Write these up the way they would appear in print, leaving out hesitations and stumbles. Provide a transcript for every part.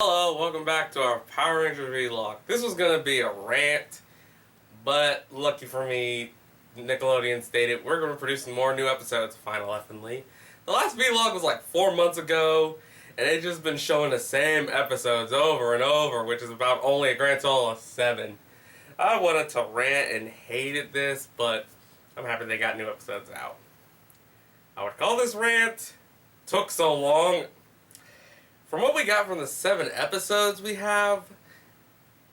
Hello, welcome back to our Power Rangers vlog. This was gonna be a rant, but lucky for me, Nickelodeon stated we're gonna be producing more new episodes. Final effingly. The last vlog was like 4 months ago, and they've just been showing the same episodes over and over, which is about only a grand total of 7. I wanted to rant and hated this, but I'm happy they got new episodes out. I would call this rant. Took so long. From what we got from the 7 episodes we have,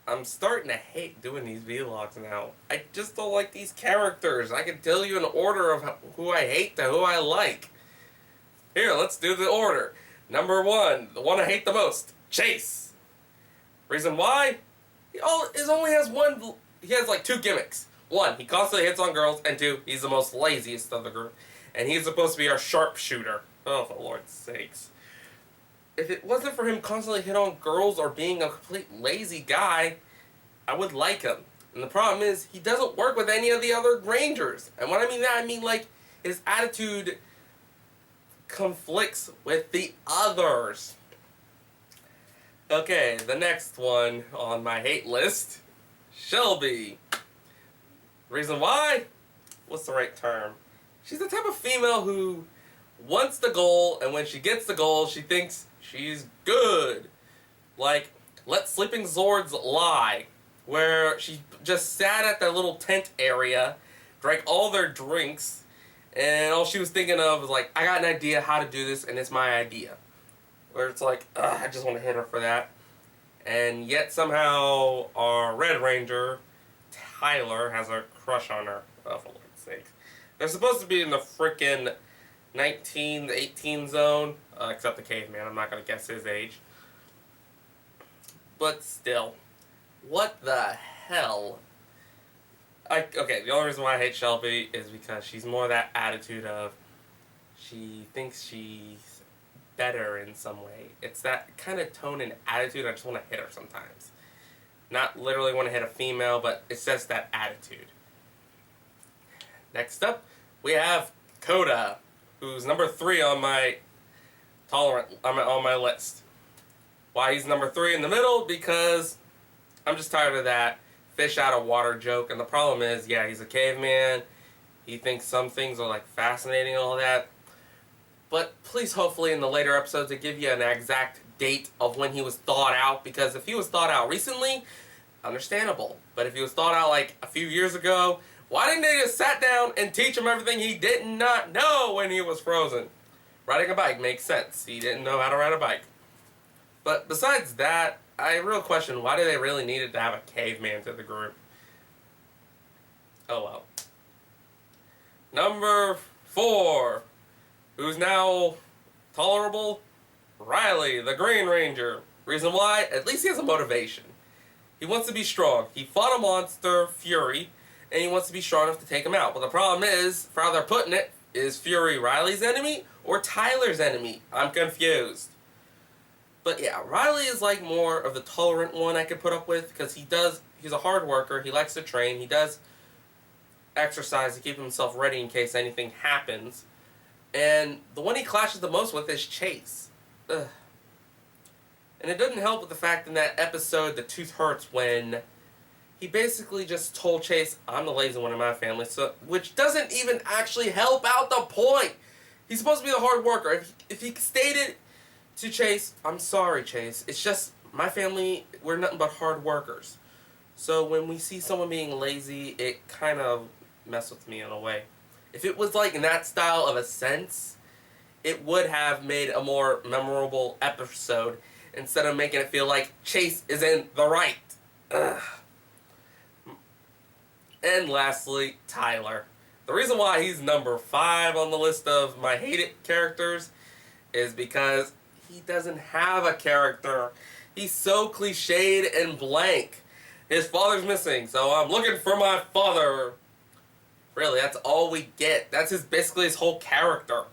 I'm starting to hate doing these vlogs now. I just don't like these characters. I can tell you an order of who I hate to who I like. Here, let's do the order. Number 1, the one I hate the most, Chase. Reason why? He only has one. He has like 2 gimmicks. 1, he constantly hits on girls, and 2, he's the most laziest of the group. And he's supposed to be our sharpshooter. Oh, for Lord's sakes. If it wasn't for him constantly hitting on girls or being a complete lazy guy, I would like him. And the problem is, he doesn't work with any of the other Rangers. And when I mean that, I mean like, his attitude conflicts with the others. Okay, the next one on my hate list, Shelby. Reason why? What's the right term? She's the type of female who wants the goal, and when she gets the goal, she thinks she's good. Like, Let Sleeping Zords Lie, where she just sat at their little tent area, drank all their drinks, and all she was thinking of was like, I got an idea how to do this, and it's my idea. Where it's like, ugh, I just want to hit her for that. And yet somehow our Red Ranger, Tyler, has a crush on her. Oh, for Lord's sake. They're supposed to be in the frickin' 19 to 18 zone, except the caveman. I'm not going to guess his age. But still, what the hell? Okay, the only reason why I hate Shelby is because she's more that attitude of she thinks she's better in some way. It's that kind of tone and attitude. I just want to hit her sometimes. Not literally want to hit a female, but it's just that attitude. Next up, we have Coda, who's number 3 on my on my list. Why he's number 3 in the middle? Because I'm just tired of that fish out of water joke. And the problem is, yeah, he's a caveman. He thinks some things are like fascinating and all that. But please, hopefully, in the later episodes, they give you an exact date of when he was thawed out. Because if he was thawed out recently, understandable. But if he was thawed out like a few years ago, why didn't they just sat down and teach him everything he did not know when he was frozen? Riding a bike makes sense. He didn't know how to ride a bike. But besides that, I real question, why do they really needed to have a caveman to the group? Oh well. Number 4, who's now tolerable? Riley, the Green Ranger. Reason why? At least he has a motivation. He wants to be strong. He fought a monster, Fury, and he wants to be strong enough to take him out. But the problem is, for how they're putting it, is Fury Riley's enemy or Tyler's enemy? I'm confused. But yeah, Riley is like more of the tolerant one I could put up with, because he's a hard worker, he likes to train, he does exercise to keep himself ready in case anything happens. And the one he clashes the most with is Chase. Ugh. And it doesn't help with the fact in that episode, The Tooth Hurts, when he basically just told Chase, I'm the lazy one in my family, which doesn't even actually help out the point. He's supposed to be the hard worker. If he stated to Chase, I'm sorry, Chase, it's just my family, we're nothing but hard workers. So when we see someone being lazy, it kind of messes with me in a way. If it was like in that style of a sense, it would have made a more memorable episode instead of making it feel like Chase is in the right. Ugh. And lastly, Tyler. The reason why he's number 5 on the list of my hated characters is because he doesn't have a character. He's so cliched and blank. His father's missing, so I'm looking for my father. Really, that's all we get. That's basically his whole character.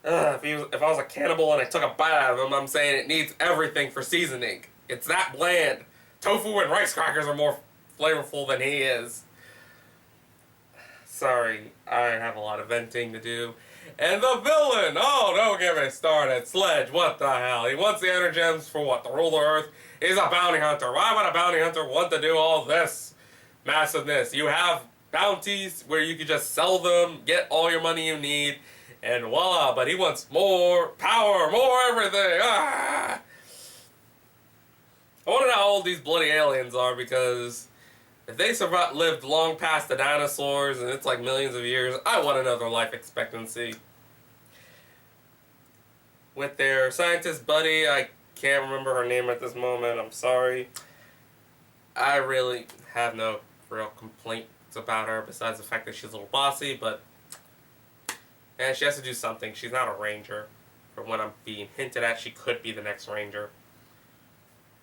If I was a cannibal and I took a bite out of him, I'm saying it needs everything for seasoning. It's that bland. Tofu and rice crackers are more flavorful than he is. Sorry, I have a lot of venting to do. And the villain! Oh, don't get me started. Sledge, what the hell? He wants the Energems for what? To rule the Earth? He's a bounty hunter. Why would a bounty hunter want to do all this massiveness? You have bounties where you can just sell them, get all your money you need, and voila. But he wants more power, more everything. Ah! I wonder how old these bloody aliens are, because if they lived long past the dinosaurs and it's like millions of years, I want another life expectancy. With their scientist buddy, I can't remember her name at this moment, I'm sorry. I really have no real complaints about her besides the fact that she's a little bossy, but she has to do something. She's not a ranger. From what I'm being hinted at, she could be the next ranger.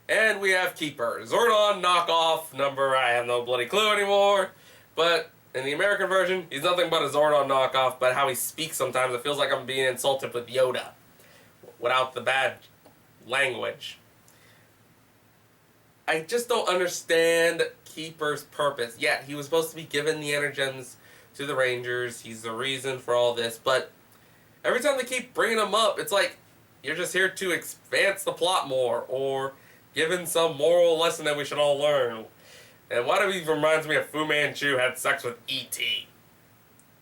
And we have Keeper, Zordon knockoff number, I have no bloody clue anymore. But in the American version, he's nothing but a Zordon knockoff, but how he speaks sometimes, it feels like I'm being insulted with Yoda. Without the bad language. I just don't understand Keeper's purpose. Yeah, he was supposed to be given the Energems to the Rangers. He's the reason for all this, but every time they keep bringing him up, it's like you're just here to advance the plot more, or given some moral lesson that we should all learn. And what it even reminds me of Fu Manchu had sex with E.T.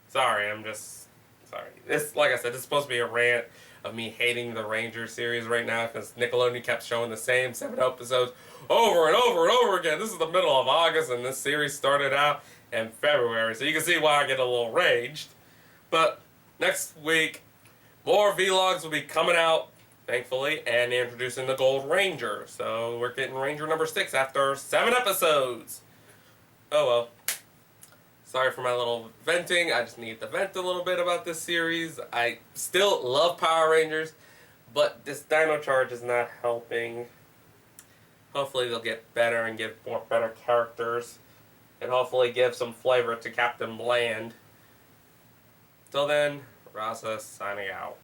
Sorry, I'm just sorry. This, like I said, this is supposed to be a rant of me hating the Ranger series right now, because Nickelodeon kept showing the same 7 episodes over and over and over again. This is the middle of August, and this series started out in February, so you can see why I get a little raged. But next week, more vlogs will be coming out, thankfully, and introducing the Gold Ranger. So we're getting Ranger number 6 after 7 episodes. Oh well. Sorry for my little venting. I just need to vent a little bit about this series. I still love Power Rangers, but this Dino Charge is not helping. Hopefully they'll get better and give more better characters, and hopefully give some flavor to Captain Bland. Till then, Rasa signing out.